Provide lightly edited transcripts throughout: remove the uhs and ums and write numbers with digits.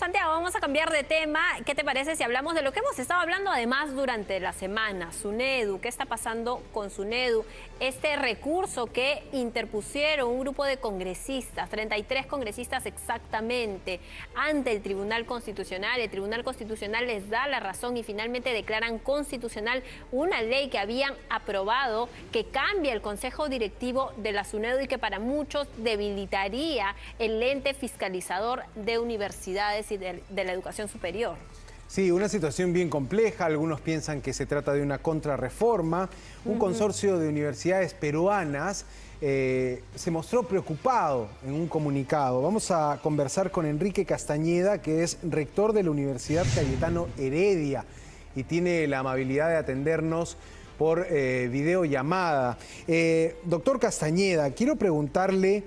Santiago, vamos a cambiar de tema. ¿Qué te parece si hablamos de lo que hemos estado hablando además durante la semana? SUNEDU, ¿qué está pasando con SUNEDU? Este recurso que interpusieron un grupo de congresistas, 33 congresistas exactamente, ante el Tribunal Constitucional. El Tribunal Constitucional les da la razón y finalmente declaran constitucional una ley que habían aprobado que cambia el Consejo Directivo de la SUNEDU y que para muchos debilitaría el ente fiscalizador de universidades y de la educación superior. Sí, una situación bien compleja. Algunos piensan que se trata de una contrarreforma. Un consorcio de universidades peruanas se mostró preocupado en un comunicado. Vamos a conversar con Enrique Castañeda, que es rector de la Universidad Cayetano Heredia y tiene la amabilidad de atendernos por videollamada. Doctor Castañeda, quiero preguntarle,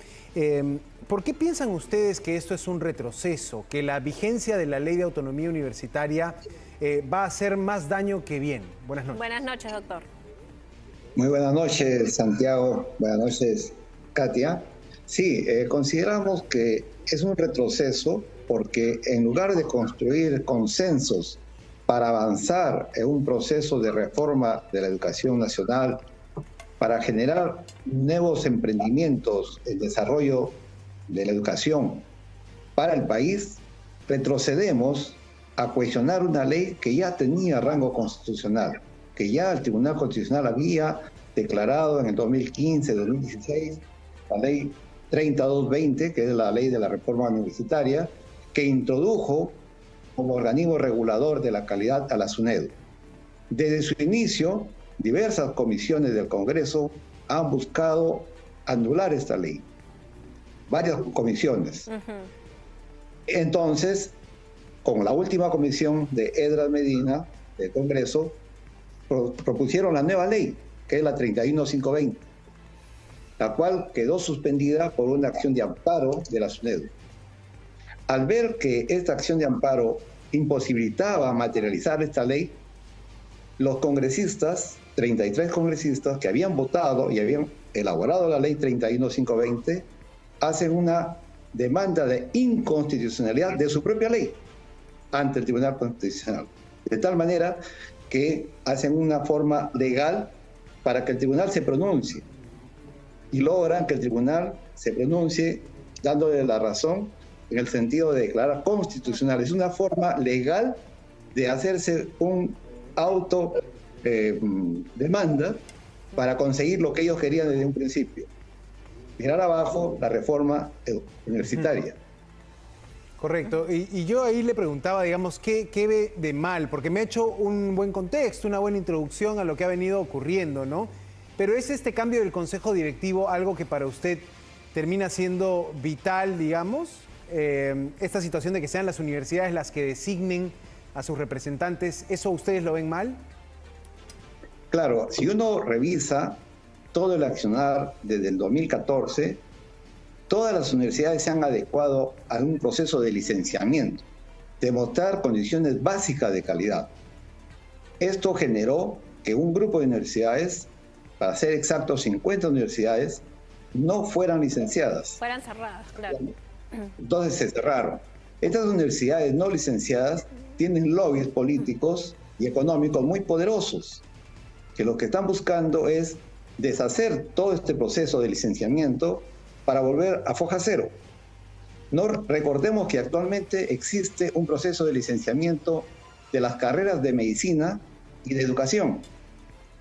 ¿por qué piensan ustedes que esto es un retroceso, que la vigencia de la Ley de Autonomía Universitaria va a hacer más daño que bien? Buenas noches. Buenas noches, doctor. Muy buenas noches, Santiago. Buenas noches, Katia. Sí, consideramos que es un retroceso porque en lugar de construir consensos para avanzar en un proceso de reforma de la educación nacional, para generar nuevos emprendimientos en desarrollo de la educación para el país, retrocedemos a cuestionar una ley que ya tenía rango constitucional, que ya el Tribunal Constitucional había declarado en el 2015-2016, la ley 3220, que es la ley de la reforma universitaria, que introdujo como organismo regulador de la calidad a la SUNEDU. Desde su inicio, diversas comisiones del Congreso han buscado anular esta ley. Varias comisiones. Entonces, con la última comisión de Edras Medina del Congreso, propusieron la nueva ley, que es la 31520, la cual quedó suspendida por una acción de amparo de la SUNEDU. Al ver que esta acción de amparo imposibilitaba materializar esta ley, los congresistas, 33 congresistas que habían votado y habían elaborado la ley 31520, hacen una demanda de inconstitucionalidad de su propia ley ante el Tribunal Constitucional. De tal manera que hacen una forma legal para que el tribunal se pronuncie y logran que el tribunal se pronuncie dándole la razón en el sentido de declarar constitucional. Es una forma legal de hacerse un demanda para conseguir lo que ellos querían desde un principio. Mirar abajo la reforma universitaria. Correcto. Y yo ahí le preguntaba, digamos, ¿qué ve de mal? Porque me ha hecho un buen contexto, una buena introducción a lo que ha venido ocurriendo, ¿no? Pero ¿es este cambio del Consejo Directivo algo que para usted termina siendo vital, digamos? Esta situación de que sean las universidades las que designen a sus representantes, ¿eso ustedes lo ven mal? Claro, si uno revisa todo el accionar desde el 2014, todas las universidades se han adecuado a un proceso de licenciamiento, de mostrar condiciones básicas de calidad. Esto generó que un grupo de universidades, para ser exactos 50 universidades, no fueran licenciadas. Fueran cerradas, claro. Entonces se cerraron. Estas universidades no licenciadas tienen lobbies políticos y económicos muy poderosos, que lo que están buscando es deshacer todo este proceso de licenciamiento para volver a foja cero. No recordemos que actualmente existe un proceso de licenciamiento de las carreras de medicina y de educación,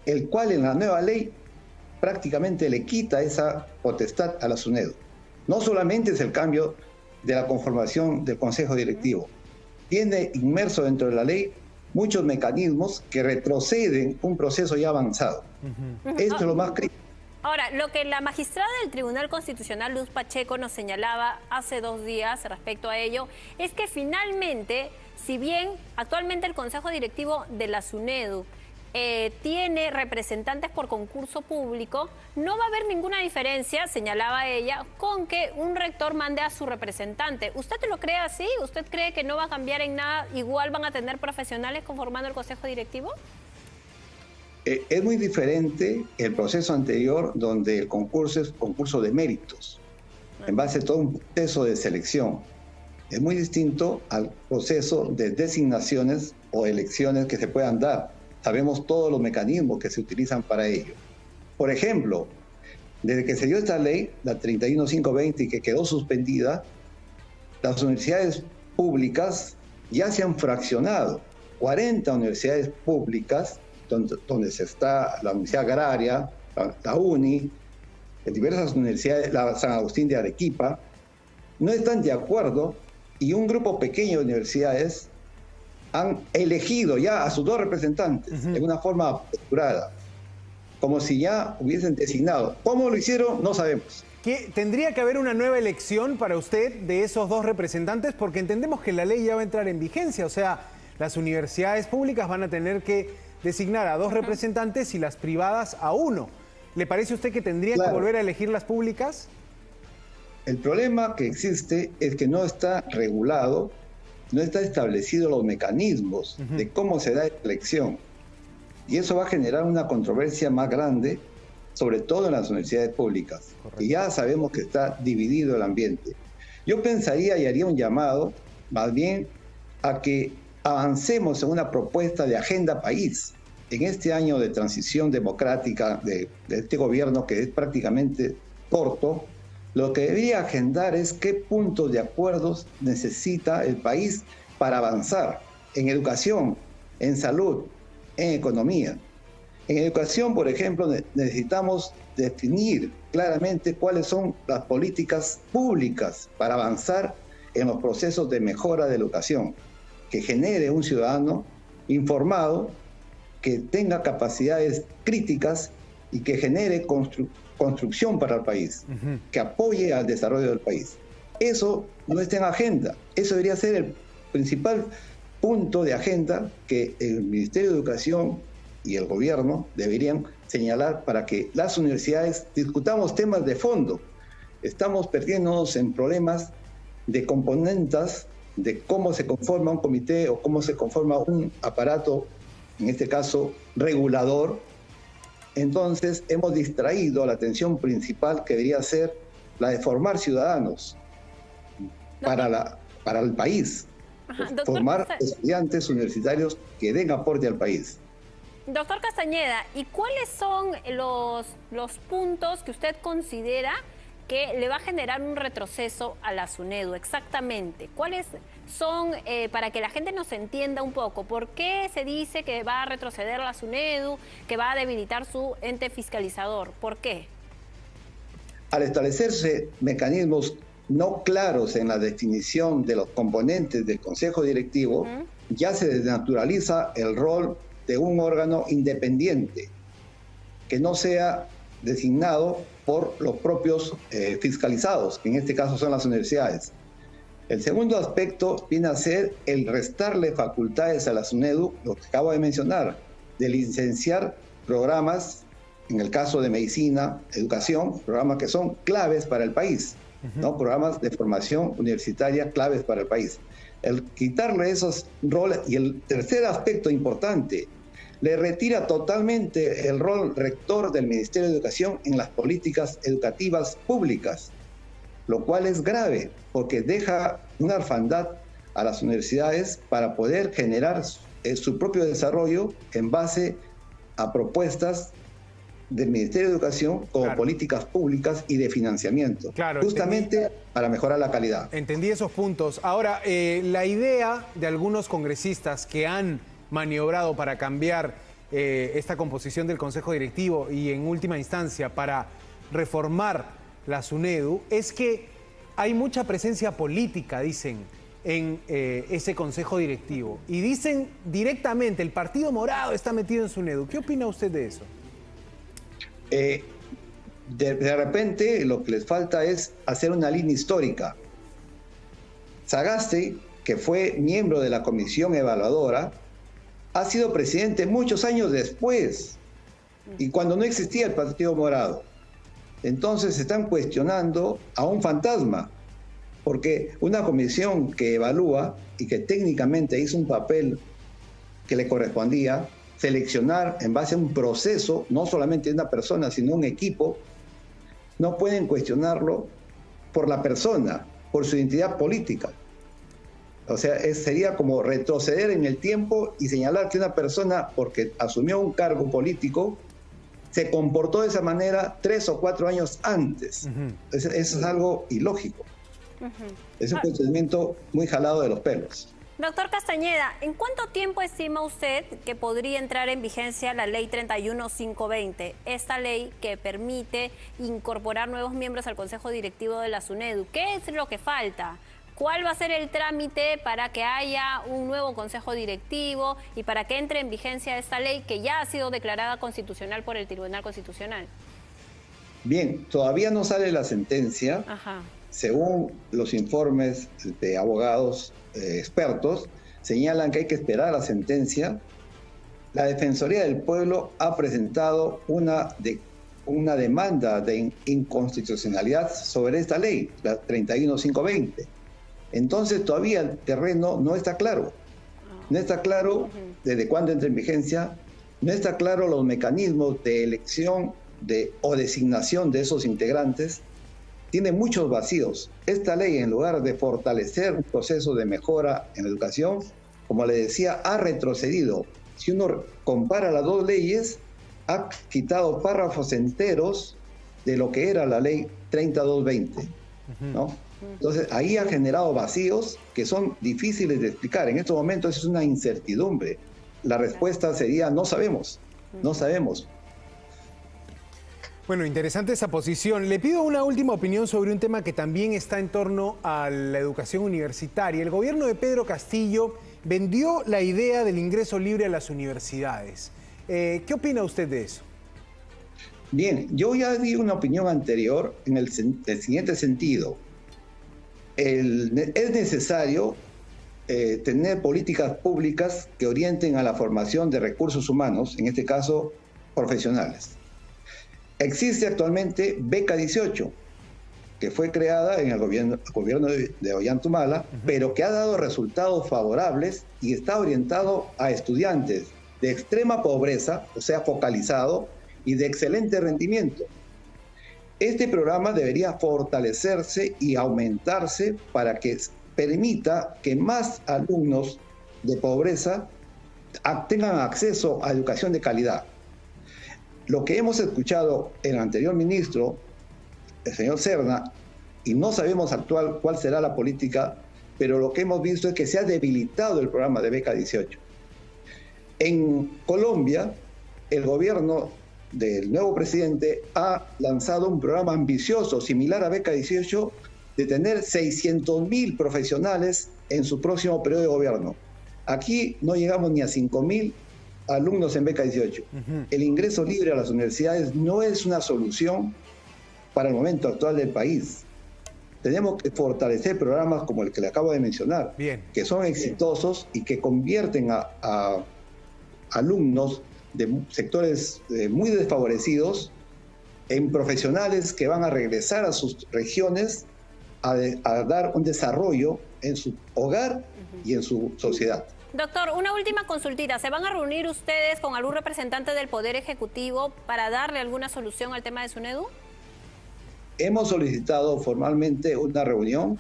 el cual en la nueva ley prácticamente le quita esa potestad a la SUNEDU. No solamente es el cambio de la conformación del Consejo Directivo, tiene inmerso dentro de la ley muchos mecanismos que retroceden un proceso ya avanzado. Esto es lo más crítico. Ahora, lo que la magistrada del Tribunal Constitucional, Luz Pacheco, nos señalaba hace 2 días respecto a ello, es que finalmente, si bien actualmente el Consejo Directivo de la SUNEDU tiene representantes por concurso público, no va a haber ninguna diferencia, señalaba ella, con que un rector mande a su representante. ¿Usted lo cree así? ¿Usted cree que no va a cambiar en nada? ¿Igual van a tener profesionales conformando el Consejo Directivo? Es muy diferente el proceso anterior, donde el concurso es concurso de méritos, en base a todo un proceso de selección. Es muy distinto al proceso de designaciones o elecciones que se puedan dar. Sabemos todos los mecanismos que se utilizan para ello. Por ejemplo, desde que se dio esta ley, la 31520, y que quedó suspendida, las universidades públicas ya se han fraccionado. 40 universidades públicas, donde se está la Universidad Agraria, la UNI, diversas universidades, la San Agustín de Arequipa, no están de acuerdo, y un grupo pequeño de universidades han elegido ya a sus dos representantes en una forma apresurada, como si ya hubiesen designado. ¿Cómo lo hicieron? No sabemos. ¿Tendría que haber una nueva elección para usted de esos dos representantes? Porque entendemos que la ley ya va a entrar en vigencia, o sea, las universidades públicas van a tener que designar a dos representantes y las privadas a uno. ¿Le parece a usted que tendrían que volver a elegir las públicas? El problema que existe es que no está regulado, no está establecido los mecanismos de cómo se da la elección. Y eso va a generar una controversia más grande, sobre todo en las universidades públicas. Correcto. Y ya sabemos que está dividido el ambiente. Yo pensaría y haría un llamado, más bien, a que avancemos en una propuesta de agenda país. En este año de transición democrática de este gobierno, que es prácticamente corto, lo que debería agendar es qué puntos de acuerdos necesita el país para avanzar en educación, en salud, en economía. En educación, por ejemplo, necesitamos definir claramente cuáles son las políticas públicas para avanzar en los procesos de mejora de educación, que genere un ciudadano informado, que tenga capacidades críticas y que genere construcción para el país, que apoye al desarrollo del país. Eso no está en agenda. Eso debería ser el principal punto de agenda que el Ministerio de Educación y el gobierno deberían señalar para que las universidades discutamos temas de fondo. Estamos perdiéndonos en problemas de componentes, de cómo se conforma un comité o cómo se conforma un aparato, en este caso regulador. Entonces hemos distraído la atención principal, que debería ser la de formar ciudadanos para el país. Formar estudiantes universitarios que den aporte al país. Doctor Castañeda, ¿y cuáles son los puntos que usted considera que le va a generar un retroceso a la SUNEDU exactamente? ¿Cuáles son, para que la gente nos entienda un poco, por qué se dice que va a retroceder la SUNEDU, que va a debilitar su ente fiscalizador? ¿Por qué? Al establecerse mecanismos no claros en la definición de los componentes del Consejo Directivo, ya se desnaturaliza el rol de un órgano independiente, que no sea designado por los propios fiscalizados, que en este caso son las universidades. El segundo aspecto viene a ser el restarle facultades a la SUNEDU, lo que acabo de mencionar, de licenciar programas, en el caso de medicina, educación, programas que son claves para el país, ¿no? Programas de formación universitaria claves para el país. El quitarle esos roles, y el tercer aspecto importante, le retira totalmente el rol rector del Ministerio de Educación en las políticas educativas públicas, lo cual es grave, porque deja una orfandad a las universidades para poder generar su propio desarrollo en base a propuestas del Ministerio de Educación como políticas públicas y de financiamiento, justamente para mejorar la calidad. Entendí esos puntos. Ahora, la idea de algunos congresistas que han maniobrado para cambiar esta composición del Consejo Directivo y en última instancia para reformar la SUNEDU es que hay mucha presencia política, dicen, en ese Consejo Directivo. Y dicen directamente, el Partido Morado está metido en SUNEDU. ¿Qué opina usted de eso? De repente lo que les falta es hacer una línea histórica. Sagasti, que fue miembro de la comisión evaluadora, ha sido presidente muchos años después, y cuando no existía el Partido Morado. Entonces se están cuestionando a un fantasma, porque una comisión que evalúa y que técnicamente hizo un papel que le correspondía, seleccionar en base a un proceso, no solamente una persona, sino un equipo, no pueden cuestionarlo por la persona, por su identidad política. O sea, sería como retroceder en el tiempo y señalar que una persona, porque asumió un cargo político, se comportó de esa manera 3 o 4 años antes. Eso es algo ilógico. Es un procedimiento muy jalado de los pelos. Doctor Castañeda, ¿en cuánto tiempo estima usted que podría entrar en vigencia la ley 31520? Esta ley que permite incorporar nuevos miembros al Consejo Directivo de la SUNEDU. ¿Qué es lo que falta? ¿Cuál va a ser el trámite para que haya un nuevo Consejo Directivo y para que entre en vigencia esta ley que ya ha sido declarada constitucional por el Tribunal Constitucional? Bien, todavía no sale la sentencia. Según los informes de abogados expertos, señalan que hay que esperar la sentencia. La Defensoría del Pueblo ha presentado una demanda de inconstitucionalidad sobre esta ley, la 31520. Entonces todavía el terreno no está claro. No está claro desde cuándo entra en vigencia, no está claro los mecanismos de elección o designación de esos integrantes. Tiene muchos vacíos. Esta ley, en lugar de fortalecer un proceso de mejora en la educación, como le decía, ha retrocedido. Si uno compara las dos leyes, ha quitado párrafos enteros de lo que era la ley 30220, ¿no? Entonces, ahí ha generado vacíos que son difíciles de explicar. En estos momentos es una incertidumbre. La respuesta sería no sabemos, no sabemos. Bueno, interesante esa posición. Le pido una última opinión sobre un tema que también está en torno a la educación universitaria. El gobierno de Pedro Castillo vendió la idea del ingreso libre a las universidades. ¿Qué opina usted de eso? Bien, yo ya di una opinión anterior en el siguiente sentido. Es necesario tener políticas públicas que orienten a la formación de recursos humanos, en este caso profesionales. Existe actualmente Beca 18, que fue creada en el gobierno de Ollantumala, pero que ha dado resultados favorables y está orientado a estudiantes de extrema pobreza, o sea, focalizado, y de excelente rendimiento. Este programa debería fortalecerse y aumentarse para que permita que más alumnos de pobreza tengan acceso a educación de calidad. Lo que hemos escuchado el anterior ministro, el señor Serna, y no sabemos cuál será la política, pero lo que hemos visto es que se ha debilitado el programa de Beca 18. En Colombia, el gobierno del nuevo presidente ha lanzado un programa ambicioso, similar a Beca 18, de tener 600.000 profesionales en su próximo periodo de gobierno. Aquí no llegamos ni a 5.000 alumnos en Beca 18. El ingreso libre a las universidades no es una solución para el momento actual del país. Tenemos que fortalecer programas como el que le acabo de mencionar, que son exitosos y que convierten a alumnos de sectores muy desfavorecidos en profesionales que van a regresar a sus regiones a dar un desarrollo en su hogar y en su sociedad. Doctor, una última consultita. ¿Se van a reunir ustedes con algún representante del Poder Ejecutivo para darle alguna solución al tema de SUNEDU? Hemos solicitado formalmente una reunión,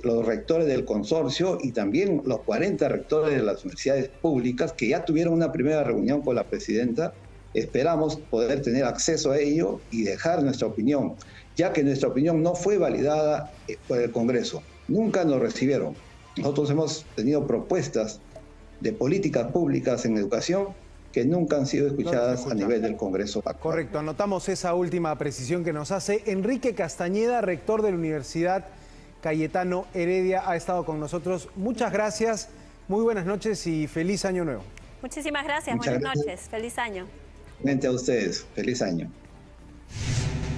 los rectores del consorcio y también los 40 rectores de las universidades públicas que ya tuvieron una primera reunión con la presidenta. Esperamos poder tener acceso a ello y dejar nuestra opinión, ya que nuestra opinión no fue validada por el Congreso. Nunca nos recibieron. Nosotros hemos tenido propuestas de políticas públicas en educación que nunca han sido escuchadas a nivel del Congreso. Correcto, anotamos esa última precisión que nos hace Enrique Castañeda, rector de la Universidad Cayetano Heredia, ha estado con nosotros. Muchas gracias, muy buenas noches y feliz año nuevo. Muchísimas gracias, buenas noches, feliz año. Mente a ustedes, feliz año.